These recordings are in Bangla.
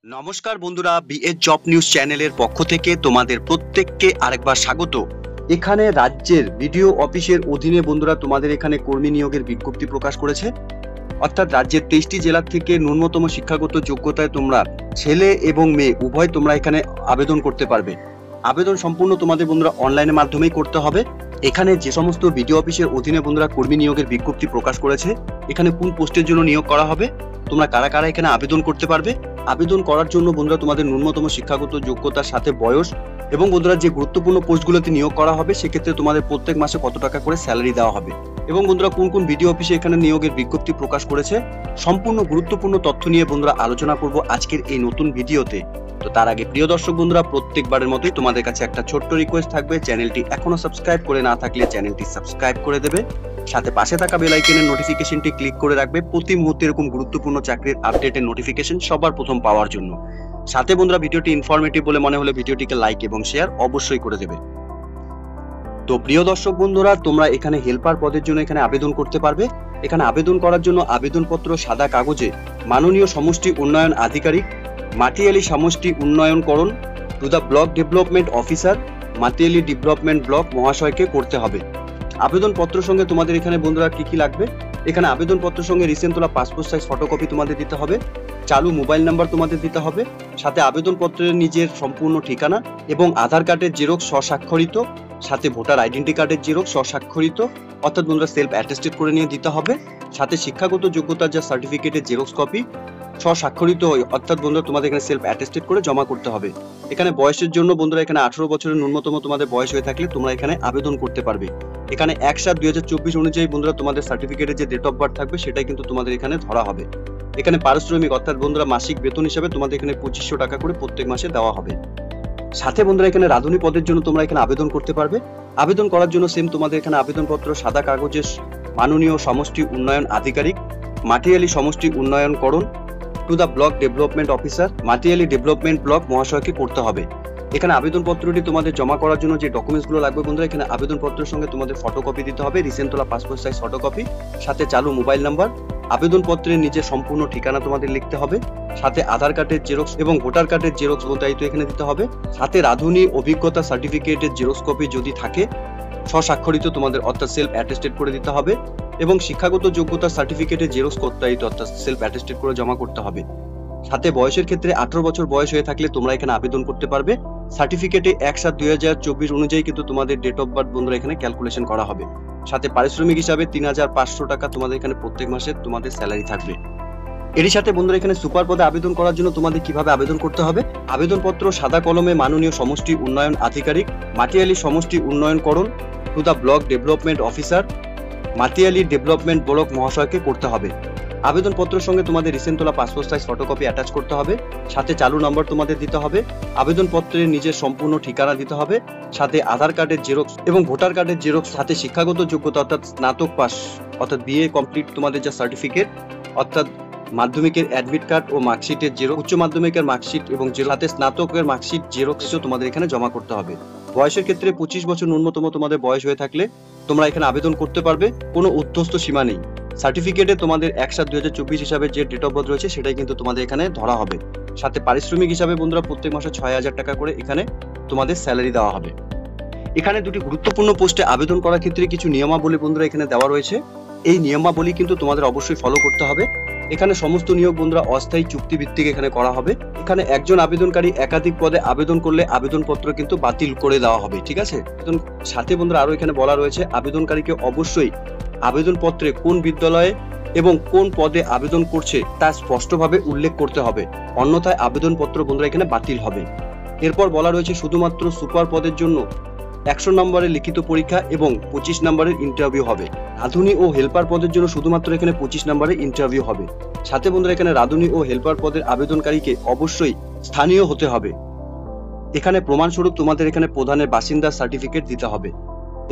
নমস্কার বন্ধুরা, বিএস জব নিউজ চ্যানেলের পক্ষ থেকে তোমাদের প্রত্যেককে আরেকবার স্বাগত। এখানে রাজ্যের বিডিও অফিসের অধীনে বন্ধুরা তোমাদের এখানে কর্মী নিয়োগের বিজ্ঞপ্তি প্রকাশ করেছে। অর্থাৎ রাজ্যের 23টি জেলা থেকে ন্যূনতম শিক্ষাগত যোগ্যতায় তোমরা ছেলে এবং মেয়ে উভয় তোমরা এখানে আবেদন করতে পারবে। আবেদন সম্পূর্ণ তোমাদের বন্ধুরা অনলাইনের মাধ্যমেই করতে হবে। এখানে যে সমস্ত বিডিও অফিসের অধীনে বন্ধুরা কর্মী নিয়োগের বিজ্ঞপ্তি প্রকাশ করেছে, এখানে কোন পোস্টের জন্য নিয়োগ করা হবে, তোমরা কারা কারা এখানে আবেদন করতে পারবে। আবেদন করার জন্য বন্ধুরা তোমাদের ন্যূনতম শিক্ষাগত যোগ্যতার সাথে বয়স এবং বন্ধুরা যে গুরুত্বপূর্ণ পোস্টগুলোতে নিয়োগ করা হবে সেক্ষেত্রে তোমাদের প্রত্যেক মাসে কত টাকা করে স্যালারি দেওয়া হবে এবং বন্ধুরা কোন কোন বিডিও অফিসে এখানে নিয়োগের বিজ্ঞপ্তি প্রকাশ করেছে, সম্পূর্ণ গুরুত্বপূর্ণ তথ্য নিয়ে বন্ধুরা আলোচনা করব আজকের এই নতুন ভিডিওতে। তো তার আগে প্রিয় দর্শক বন্ধুরা, প্রত্যেকবারের মতোই তোমাদের কাছে একটা ছোট্ট রিকোয়েস্ট থাকবে, চ্যানেলটি এখনো সাবস্ক্রাইব করে না থাকলে চ্যানেলটি সাবস্ক্রাইব করে দেবে, সাথে পাশে থাকা বেল আইকনের নোটিফিকেশনটি ক্লিক করে রাখবে প্রতি মুহূর্তে এরকম গুরুত্বপূর্ণ চাকরির আপডেটের নোটিফিকেশন সবার প্রথম পাওয়ার জন্য। সাথে বন্ধুরা ভিডিওটি ইনফরমেটিভ বলে মনে হলে ভিডিওটিকে লাইক এবং শেয়ার অবশ্যই করে দেবে। তো প্রিয় দর্শক বন্ধুরা, তোমরা এখানে হেল্পার পদের জন্য এখানে আবেদন করতে পারবে। এখানে আবেদন করার জন্য আবেদনপত্র সাদা কাগজে মাননীয় সমষ্টি উন্নয়ন আধিকারিক মাটিয়ালি সমষ্টি উন্নয়নকরণ to the block development officer Matiali development block মহাশয়কে করতে হবে। আবেদনপত্র সঙ্গে তোমাদের এখানে বন্ধুরা কি কি লাগবে, এখানে আবেদনপত্র সঙ্গে রিসেন্ট তোলা পাসপোর্ট সাইজ ফটোকপি তোমাদের দিতে হবে, চালু মোবাইল নাম্বার তোমাদের দিতে হবে, সাথে আবেদনপত্রের নিজের সম্পূর্ণ ঠিকানা এবং আধার কার্ডের জেরক্স স্বস্বাক্ষরিত, সাথে ভোটার আইডেন্টি কার্ডের জেরক্স স্বস্বাক্ষরিত অর্থাৎ বন্ধুরা সেলফ অ্যাটেস্টেড করে নিয়ে দিতে হবে, সাথে শিক্ষাগত যোগ্যতার যা সার্টিফিকেটের জেরক্স কপি স্বস্বাক্ষরিত অর্থাৎ বন্ধুরা তোমাদের এখানে সেলফ অ্যাটেস্টেড করে জমা করতে হবে। এখানে বয়সের জন্য বন্ধুরা এখানে 18 বছরের ন্যূনতম তোমাদের বয়স হয়ে থাকলে তোমরা এখানে আবেদন করতে পারবে। এখানে 1/7/2024 অনুযায়ী বন্ধুরা তোমাদের সার্টিফিকেটের যে ডেট অফ বার্থ থাকবে সেটাই কিন্তু তোমাদের এখানে ধরা হবে। এখানে পারিশ্রমিক অর্থাৎ বন্ধুরা মাসিক বেতন হিসাবে তোমাদের এখানে 2500 টাকা করে প্রত্যেক মাসে দেওয়া হবে। সাথে বন্ধুরা এখানে রাঁধুনি পদের জন্য তোমরা এখানে আবেদন করতে পারবে। আবেদন করার জন্য সেম তোমাদের এখানে আবেদনপত্র সাদা কাগজে মাননীয় সমষ্টি উন্নয়ন আধিকারিক মাটিয়ালি সমষ্টি উন্নয়নকরণ to the block development officer Matiali development block মহাশয়কে করতে হবে। এখানে আবেদনপত্রটি তোমাদের জমা করার জন্য যে ডকুমেন্টসগুলো লাগবে বন্ধুরা, এখানে আবেদনপত্রের সঙ্গে তোমাদের ফটোকপি দিতে হবে, রিসেন্ট তোলা পাসপোর্ট সাইজ ফটোকপি, সাথে চালু মোবাইল নাম্বার, আবেদনপত্রের নিজের সম্পূর্ণ ঠিকানা তোমাদের লিখতে হবে, সাথে আধার কার্ডের জেরক্স এবং ভোটার কার্ডের জেরক্স দায়িত্ব এখানে দিতে হবে, সাথে রাঁধুনি অভিজ্ঞতা সার্টিফিকেটের জেরক্স কপি যদি থাকে স্বস্বাক্ষরিত তোমাদের অর্থাৎ সেলফ অ্যাটেস্টেড করে দিতে হবে এবং শিক্ষাগত যোগ্যতা সার্টিফিকেটের জেরক্স দায়িত্ব অর্থাৎ সেলফ অ্যাটেস্টেড করে জমা করতে হবে। সাথে বয়সের ক্ষেত্রে 18 বছর বয়স হয়ে থাকলে তোমরা এখানে আবেদন করতে পারবে। সার্টিফিকেটে 1/7/2024 অনুযায়ী কিন্তু তোমাদের ডেট অফ বার্থ বন্ধুরা এখানে ক্যালকুলেশন করা হবে। সাথে পারিশ্রমিক হিসাবে 3500 টাকা তোমাদের এখানে প্রত্যেক মাসে তোমাদের স্যালারি থাকবে। এরই সাথে বন্ধুরা এখানে সুপার পদে আবেদন করার জন্য তোমাদের কিভাবে আবেদন করতে হবে, আবেদনপত্র সাদা কলমে মাননীয় সমষ্টি উন্নয়ন আধিকারিক মাটিয়ালি সমষ্টি উন্নয়নকরণ to the block development officer Matiali development block মহাশয়কে করতে হবে। আবেদনপত্রের সঙ্গে তোমাদের রিসেন্ট তোলা পাসপোর্ট সাইজ ফটোকপি অ্যাটাচ করতে হবে, সাথে চালু নম্বর তোমাদের দিতে হবে, আবেদনপত্রের নিজের সম্পূর্ণ ঠিকানা দিতে হবে, সাথে আধার কার্ডের জেরক্স এবং ভোটার কার্ডের জেরক্স, সাথে শিক্ষাগত যোগ্যতা অর্থাৎ স্নাতক পাস অর্থাৎ বিএ কমপ্লিট তোমাদের যা সার্টিফিকেট অর্থাৎ মাধ্যমিকের অ্যাডমিট কার্ড ও মার্কশিটের জেরক্স, উচ্চ মাধ্যমিকের মার্কশিট এবং সাথে স্নাতকের মার্কশিট জেরক্সও তোমাদের এখানে জমা করতে হবে। বয়সের ক্ষেত্রে 25 বছর ন্যূনতম তোমাদের বয়স হয়ে থাকলে তোমরা এখানে আবেদন করতে পারবে, কোনো উদ্ধস্ত সীমা নেই। সার্টিফিকেটে তোমাদের 1/7/2024 হিসাবে যে ডেট অফ বার্থ রয়েছে সেটাই কিন্তু তোমাদের এখানে ধরা হবে। সাথে পারিশ্রমিক হিসাবে বন্ধুরা প্রত্যেক মাসে 6000 টাকা করে এখানে তোমাদের স্যালারি দেওয়া হবে। এখানে দুটি গুরুত্বপূর্ণ পোস্টে আবেদন করার ক্ষেত্রে কিছু নিয়মাবলী বন্ধুরা এখানে দেওয়া রয়েছে। এই নিয়মাবলী কিন্তু তোমাদের অবশ্যই ফলো করতে হবে। এখানে সমস্ত নিয়োগ বন্ধুরা অস্থায়ী চুক্তিভিত্তিক এখানে করা হবে। এখানে একজন আবেদনকারী একাধিক পদে আবেদন করলে আবেদনপত্র কিন্তু বাতিল করে দেওয়া হবে, ঠিক আছে। সাথে বন্ধুরা আরো এখানে বলা রয়েছে আবেদনকারীকে অবশ্যই আবেদনপত্রে কোন বিদ্যালয়ে এবং কোন পদে আবেদন করছে তা স্পষ্টভাবে উল্লেখ করতে হবে, অন্যথায় আবেদনপত্র বন্ধুরা এখানে বাতিল হবে। এরপর বলা রয়েছে শুধুমাত্র সুপার পদের জন্য 100 নম্বরের লিখিত পরীক্ষা এবং 25 নম্বরের ইন্টারভিউ হবে। রাঁধুনি ও হেল্পার পদের জন্য শুধুমাত্র এখানে 25 নম্বরের ইন্টারভিউ হবে। সাথে বন্ধুরা এখানে রাঁধুনি ও হেল্পার পদের আবেদনকারীকে অবশ্যই স্থানীয় হতে হবে। এখানে প্রমাণস্বরূপ তোমাদের এখানে প্রধানের বাসিন্দার সার্টিফিকেট দিতে হবে।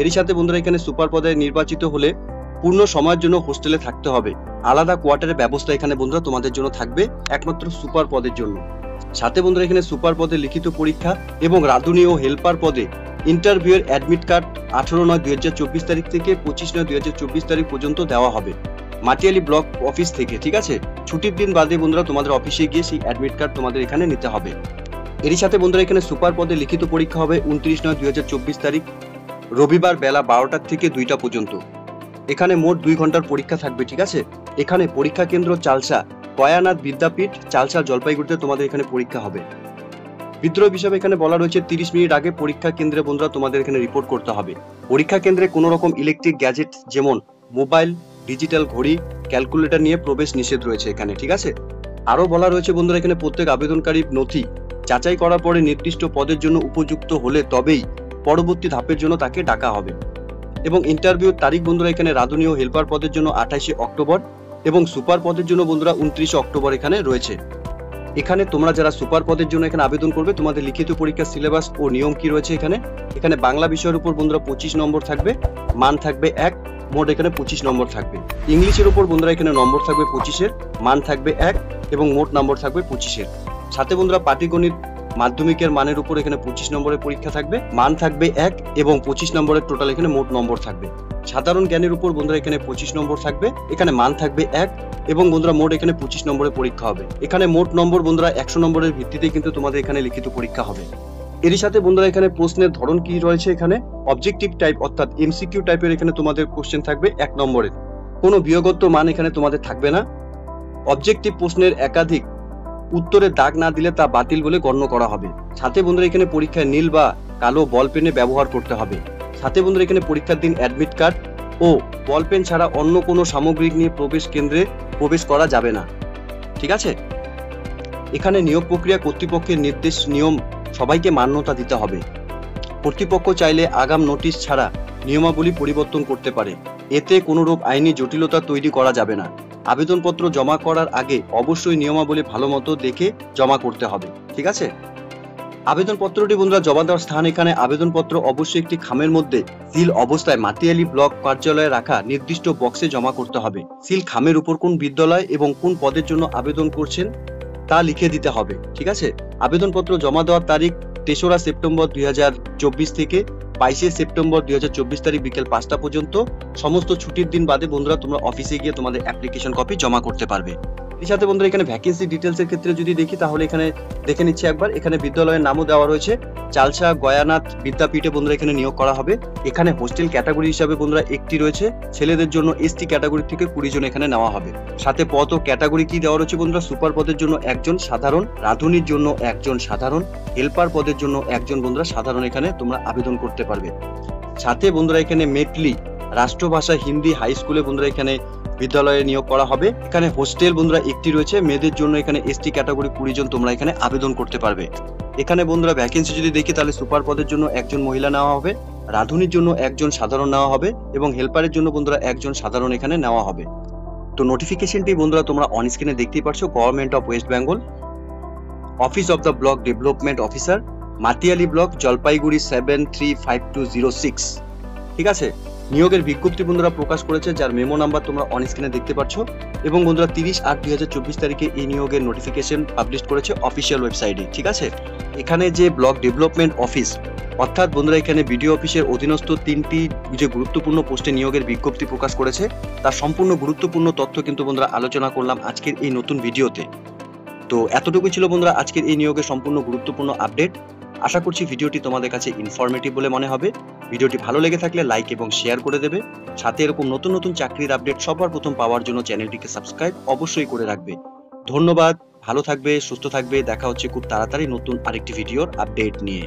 এরই সাথে বন্ধুরা এখানে সুপার পদে নির্বাচিত হলে পূর্ণ সময়ের জন্য হোস্টেলে থাকতে হবে। আলাদা কোয়ার্টারের ব্যবস্থা এখানে বন্ধুরা তোমাদের জন্য থাকবে একমাত্র সুপার পদের জন্য। সাথে বন্ধুরা এখানে সুপার পদে লিখিত পরীক্ষা এবং রাঁধুনি ও হেল্পার পদে ইন্টারভিউ এর অ্যাডমিট কার্ড 18/9/2024 তারিখ থেকে 25/9/2024 তারিখ পর্যন্ত দেওয়া হবে মাটিয়ালি ব্লক অফিস থেকে, ঠিক আছে। ছুটির দিন বাদে বন্ধুরা তোমাদের অফিসে গিয়ে সেই অ্যাডমিট কার্ড তোমাদের এখানে নিতে হবে। এরই সাথে বন্ধুরা এখানে সুপার পদে লিখিত পরীক্ষা হবে 29/9/2024 তারিখ রবিবার বেলা 12টা থেকে 2টা পর্যন্ত। এখানে মোট 2 ঘন্টার পরীক্ষা থাকবে, ঠিক আছে। এখানে পরীক্ষা কেন্দ্র চালসা গয়ানাথ বিদ্যাপীঠ, চালসা জলপাইগুড়িতে তোমাদের এখানে পরীক্ষা হবে। বিদ্রোহ হিসাবে এখানে বলা রয়েছে 30 মিনিট আগে পরীক্ষা কেন্দ্রে বন্ধুরা তোমাদের এখানে রিপোর্ট করতে হবে। পরীক্ষা কেন্দ্রে কোনো রকম ইলেকট্রিক গ্যাজেট যেমন মোবাইল, ডিজিটাল ঘড়ি, ক্যালকুলেটর নিয়ে প্রবেশ নিষেধ রয়েছে এখানে, ঠিক আছে। আরো বলা রয়েছে বন্ধুরা এখানে প্রত্যেক আবেদনকারীর নথি যাচাই করার পরে নির্দিষ্ট পদের জন্য উপযুক্ত হলে তবেই পরবর্তী ধাপের জন্য তাকে ডাকা হবে। এবং ইন্টারভিউর তারিখ বন্ধুরা এখানে রাঁধুনি ও হেল্পার পদের জন্য 28 অক্টোবর এবং সুপার পদের জন্য বন্ধুরা 29 অক্টোবর এখানে রয়েছে। এখানে তোমরা যারা সুপার পদের জন্য এখানে আবেদন করবে তোমাদের লিখিত পরীক্ষার সিলেবাস ও নিয়ম কি রয়েছে এখানে বাংলা বিষয়ের উপর বন্ধুরা 25 নম্বর থাকবে, মান থাকবে 1, মোট এখানে 25 নম্বর থাকবে। ইংলিশের উপর বন্ধুরা এখানে নম্বর থাকবে 25-এর, মান থাকবে 1 এবং মোট নম্বর থাকবে 25-এর। সাথে বন্ধুরা পাটিগণিত মাধ্যমিকের মানের উপর এখানে 25 নম্বরের পরীক্ষা থাকবে, মান থাকবে 1 এবং 25 নম্বরের টোটাল এখানে মোট নম্বর থাকবে। সাধারণ জ্ঞানের উপর বন্ধুরা এখানে 25 নম্বর থাকবে, এখানে মান থাকবে 1 এবং বন্ধুরা মোট এখানে 25 নম্বরের পরীক্ষা হবে। এখানে মোট নম্বর বন্ধুরা 100 নম্বরের ভিত্তিতে কিন্তু তোমাদের এখানে লিখিত পরীক্ষা হবে। এরই সাথে বন্ধুরা এখানে প্রশ্নের ধরন কি রয়েছে, এখানে অবজেক্টিভ টাইপ অর্থাৎ এমসিকিউ টাইপের এখানে তোমাদের কোশ্চেন থাকবে 1 নম্বরের, কোনো বিয়োগত্ব মান এখানে তোমাদের থাকবে না। অবজেক্টিভ প্রশ্নের একাধিক উত্তরে দাগ না দিলে তা বাতিল বলে গণ্য করা হবে। সাথে বন্ধুরা এখানে পরীক্ষায় নীল বা কালো বল পেনে ব্যবহার করতে হবে। সাথে বন্ধুরা এখানে পরীক্ষার দিন অ্যাডমিট কার্ড ও বল পেন ছাড়া অন্য কোনো সামগ্রী নিয়ে প্রবেশ কেন্দ্রে প্রবেশ করা যাবে না, ঠিক আছে। এখানে নিয়োগ প্রক্রিয়া কর্তৃপক্ষের নির্দেশ নিয়ম সবাইকে মান্যতা দিতে হবে। কর্তৃপক্ষ চাইলে আগাম নোটিশ ছাড়া নিয়মাবলী পরিবর্তন করতে পারে, এতে কোনোরূপ আইনি জটিলতা তৈরি করা যাবে না। আবেদনপত্র জমা করার আগে অবশ্যই নিয়মাবলী ভালো মতো দেখে জমা করতে হবে, ঠিক আছে। আবেদনপত্রটি বন্ধুরা জমা দেওয়ার স্থান এখানে আবেদনপত্র অবশ্যই একটি খামের মধ্যে সিল অবস্থায় মাতিয়ালি ব্লক কার্যালয়ে রাখা নির্দিষ্ট বক্সে জমা করতে হবে। সিল খামের উপর কোন বিদ্যালয় এবং কোন পদের জন্য আবেদন করছেন তা লিখে দিতে হবে, ঠিক আছে। আবেদনপত্র জমা দেওয়ার তারিখ 3রা সেপ্টেম্বর 2024 থেকে 22শে সেপ্টেম্বর 2024 তারিখ বিকেল 5টা পর্যন্ত। সমস্ত ছুটির দিন বাদে বন্ধুরা তোমরা অফিসে গিয়ে তোমাদের অ্যাপ্লিকেশন কপি জমা করতে পারবে। এর সাথে বন্ধুরা এখানে ভ্যাকেন্সি ডিটেলস এর ক্ষেত্রে যদি দেখি তাহলে এখানে দেখে নিচ্ছি একবার। এখানে বিদ্যালয়ের নামও দেওয়া রয়েছে, চালসা গয়ানাথ বিদ্যাপীঠে বন্ধুরা এখানে নিয়োগ করা হবে। এখানে হোস্টেল ক্যাটাগরি হিসাবে বন্ধুরা একটি রয়েছে, ছেলেদের জন্য এসটি ক্যাটাগরি থেকে 20 জন এখানে নেওয়া হবে। সাথে পদ ও ক্যাটাগরি কি দেওয়া রয়েছে বন্ধুরা, সুপার পদের জন্য 1 জন সাধারণ, রাঁধুনির জন্য 1 জন সাধারণ, হেল্পার পদের জন্য 1 জন বন্ধুরা সাধারণ এখানে তোমরা আবেদন করতে পারবে। সাথে বন্ধুরা এখানে মেটলি রাষ্ট্রভাষা হিন্দি হাই স্কুলে বন্ধুরা এখানে বিদ্যালয়ে নিয়োগ করা হবে। এখানে হোস্টেল বন্ধুরা একটি রয়েছে, মেয়েদের জন্য এখানে এসটি ক্যাটাগরি 20 জন তোমরা এখানে আবেদন করতে পারবে। এখানে বন্ধুরা ভ্যাকেন্সি যদি দেখি তাহলে সুপার পদের জন্য 1 জন মহিলা নেওয়া হবে, রাঁধুনির জন্য 1 জন সাধারণ নেওয়া হবে এবং হেল্পারের জন্য বন্ধুরা 1 জন সাধারণ এখানে নেওয়া হবে। তো নোটিফিকেশনটি বন্ধুরা তোমরা অন স্ক্রিনে দেখতেই পাচ্ছ, government of West Bengal, office of the block development officer, Matiali block, Jalpaiguri 735206, ঠিক আছে। নিয়োগের বিজ্ঞপ্তি বন্ধুরা প্রকাশ করেছে, যার মেমো নাম্বার তোমরা অন স্ক্রিনে দেখতে পাচ্ছ এবং বন্ধুরা 30/8/2024 তারিখে এই নিয়োগের নোটিফিকেশন পাবলিশ করেছে অফিসিয়াল ওয়েবসাইটে, ঠিক আছে। এখানে যে ব্লক ডেভেলপমেন্ট অফিস অর্থাৎ বন্ধুরা এখানে বিডিও অফিসের অধীনস্থ 3টি যে গুরুত্বপূর্ণ পোস্টে নিয়োগের বিজ্ঞপ্তি প্রকাশ করেছে তার সম্পূর্ণ গুরুত্বপূর্ণ তথ্য কিন্তু বন্ধুরা আলোচনা করলাম আজকের এই নতুন ভিডিওতে। তো এতটুকুই ছিল বন্ধুরা আজকের এই নিয়োগের সম্পূর্ণ গুরুত্বপূর্ণ আপডেট। আশা করছি ভিডিওটি তোমাদের কাছে ইনফরমেটিভ বলে মনে হবে। ভিডিওটি ভালো লেগে থাকলে লাইক এবং শেয়ার করে দেবে। সাথে এরকম নতুন নতুন চাকরির আপডেট সবার প্রথম পাওয়ার জন্য চ্যানেলটিকে সাবস্ক্রাইব অবশ্যই করে রাখবে। ধন্যবাদ, ভালো থাকবে, সুস্থ থাকবে। দেখা হচ্ছে খুব তাড়াতাড়ি নতুন আরেকটি ভিডিওর আপডেট নিয়ে।